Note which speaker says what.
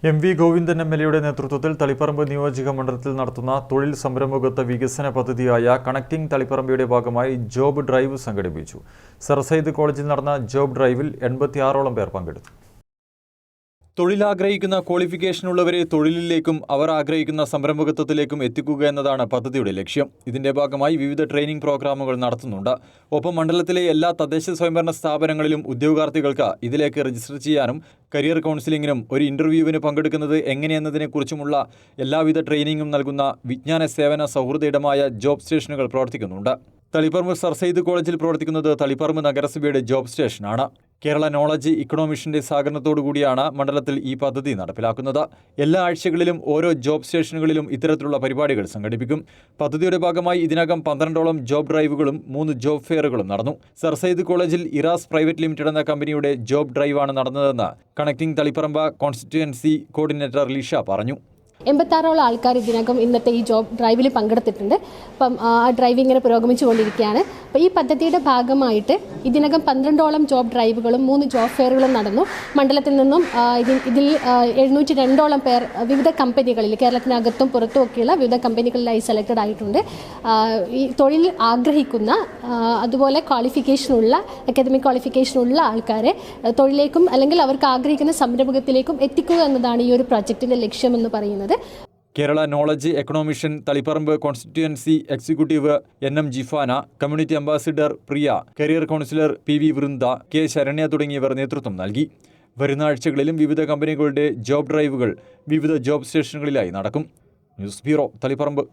Speaker 1: MV. Govindan എം.എൽ.എയുടെ നേതൃത്വത്തിൽ തളിപ്പറമ്പ് നിയോജക മണ്ഡലത്തിൽ നടത്തുന്ന തൊഴിൽ സംരംഭകത്വ വികസന പദ്ധതിയായ കണക്റ്റിംഗ് തളിപ്പറമ്പയുടെ ഭാഗമായി ജോബ് ഡ്രൈവ് സംഘടിപ്പിച്ചു. സർ സയ്യിദ് കോളേജിൽ നടന്ന ജോബ് ഡ്രൈവിൽ 86ഓളം പേർ പങ്കെടുത്തു. തൊഴിലാഗ്രഹിക്കുന്ന ക്വാളിഫിക്കേഷനുള്ളവരെ തൊഴിലിലേക്കും അവർ ആഗ്രഹിക്കുന്ന സംരംഭകത്വത്തിലേക്കും എത്തിക്കുക എന്നതാണ് പദ്ധതിയുടെ ലക്ഷ്യം. ഇതിന്റെ ഭാഗമായി വിവിധ ട്രെയിനിംഗ് പ്രോഗ്രാമുകൾ നടത്തുന്നുണ്ട്. ഒപ്പം മണ്ഡലത്തിലെ എല്ലാ തദ്ദേശ സ്വയംഭരണ സ്ഥാപനങ്ങളിലും ഉദ്യോഗാർത്ഥികൾക്ക് ഇതിലേക്ക് രജിസ്റ്റർ ചെയ്യാനും കരിയർ കൗൺസിലിംഗിനും ഒരു ഇന്റർവ്യൂവിന് പങ്കെടുക്കുന്നത് എങ്ങനെയെന്നതിനെക്കുറിച്ചുമുള്ള എല്ലാവിധ ട്രെയിനിങ്ങും നൽകുന്ന വിജ്ഞാന സേവന സൗഹൃദ ഇടമായ ജോബ് സ്റ്റേഷനുകൾ പ്രവർത്തിക്കുന്നുണ്ട്. തളിപ്പറമ്പ് സർ സയ്യിദ് കോളേജിൽ പ്രവർത്തിക്കുന്നത് തളിപ്പറമ്പ് നഗരസഭയുടെ ജോബ് സ്റ്റേഷനാണ്. കേരള നോളജ് ഇക്കണോമിഷന്റെ സഹകരണത്തോടുകൂടിയാണ് മണ്ഡലത്തിൽ ഈ പദ്ധതി നടപ്പിലാക്കുന്നത്. എല്ലാ ആഴ്ചകളിലും ഓരോ ജോബ് സ്റ്റേഷനുകളിലും ഇത്തരത്തിലുള്ള പരിപാടികൾ സംഘടിപ്പിക്കും. പദ്ധതിയുടെ ഭാഗമായി ഇതിനകം 12ഓളം ജോബ് ഡ്രൈവുകളും 3 ജോബ് ഫെയറുകളും നടന്നു. സർ സയ്യിദ് കോളേജിൽ ഇറാസ് പ്രൈവറ്റ് ലിമിറ്റഡ് എന്ന കമ്പനിയുടെ ജോബ് ഡ്രൈവാണ് നടന്നതെന്ന് connecting Taliparamba constituency coordinator Lisha പറഞ്ഞു.
Speaker 2: 86ഓളം ആൾക്കാർ ഇതിനകം ഇന്നത്തെ ഈ ജോബ് ഡ്രൈവിൽ പങ്കെടുത്തിട്ടുണ്ട്. അപ്പം ആ ഡ്രൈവ് ഇങ്ങനെ പുരോഗമിച്ചുകൊണ്ടിരിക്കുകയാണ്. അപ്പോൾ ഈ പദ്ധതിയുടെ ഭാഗമായിട്ട് ഇതിനകം 12ഓളം ജോബ് ഡ്രൈവുകളും 3 ജോബ് ഫെയറുകളും നടന്നു. മണ്ഡലത്തിൽ നിന്നും ഇതിൽ 702ഓളം പേർ വിവിധ കമ്പനികളിൽ കേരളത്തിനകത്തും പുറത്തുമൊക്കെയുള്ള വിവിധ കമ്പനികളിലായി സെലക്റ്റഡ് ആയിട്ടുണ്ട്. ഈ തൊഴിൽ ആഗ്രഹിക്കുന്ന അതുപോലെ ക്വാളിഫിക്കേഷനുള്ള അക്കാദമിക് ക്വാളിഫിക്കേഷനുള്ള ആൾക്കാരെ തൊഴിലേക്കും അല്ലെങ്കിൽ അവർക്ക് ആഗ്രഹിക്കുന്ന സംരംഭകത്തിലേക്കും എത്തിക്കുക എന്നതാണ് ഈ ഒരു പ്രോജക്റ്റിൻ്റെ ലക്ഷ്യമെന്ന് പറയുന്നത്.
Speaker 1: Kerala knowledge economy mission Taliparamba constituency executive NM Jifana, community ambassador Priya, career counsellor PV Vrinda, K Saranya തുടങ്ങിയവർ നേതൃത്വം നൽകി. വരുന്ന ആഴ്ചകളിലും വിവിധ കമ്പനികളുടെ ജോബ് ഡ്രൈവുകൾ വിവിധ ജോബ് സ്റ്റേഷനുകളിലായി നടക്കും. News bureau, Taliparamba.